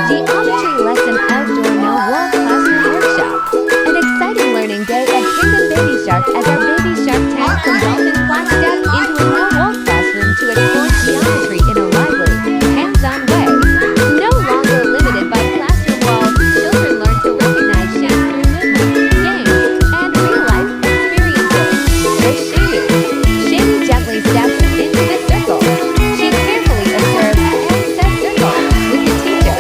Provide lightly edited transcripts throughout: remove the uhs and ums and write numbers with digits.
Geometry lesson outdoor no-wall classroom workshop. An exciting learning day at Kingdom Baby Shark as our Baby Shark tank from Dolphin Class stepped into a no-wall classroom to explore geometry in a lively, hands-on way. No longer limited by classroom walls, children learn to recognize shapes through movement, games, and real-life experiences. With Shamy. Shamy gently steps into the circle. She carefully observes and says circle with the teacher.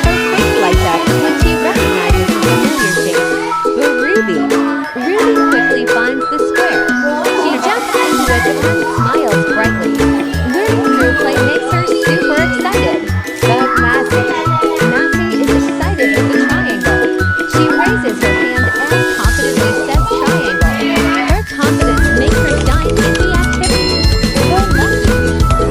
Her face lights up when she recognizes the familiar shape. But Ruby quickly finds the square. She jumps into it and smiles brightly. Learning through play makes her super excited. But Masy is excited with the triangle. She raises her hand and confidently says triangle. Her confidence makes her shine in the activity. But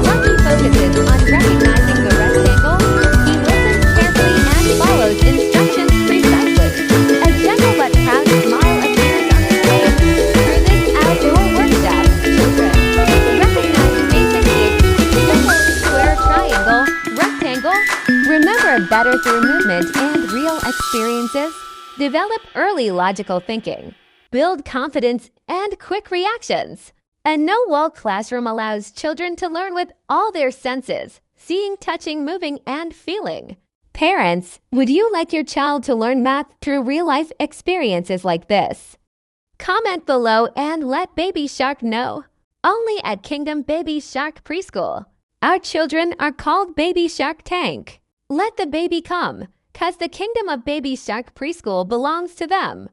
Lucky focuses on recognizing the rectangle. He listens carefully and follows instructions precisely. A gentle but proud smile appears on his face. Through this outdoor workshop, children recognize basic shapes: circle, square, triangle, rectangle. Remember better through movement and real experiences. Develop early logical thinking. Build confidence and quick reactions. A no-wall classroom allows children to learn with all their senses: seeing, touching, moving, and feeling. Parents, would you like your child to learn math through real-life experiences like this? Comment below and let Baby Shark know. Only at Kingdom Baby Shark Preschool. Our children are called Baby Shark Tank. Let the baby come, 'cause the Kingdom of Baby Shark Preschool belongs to them.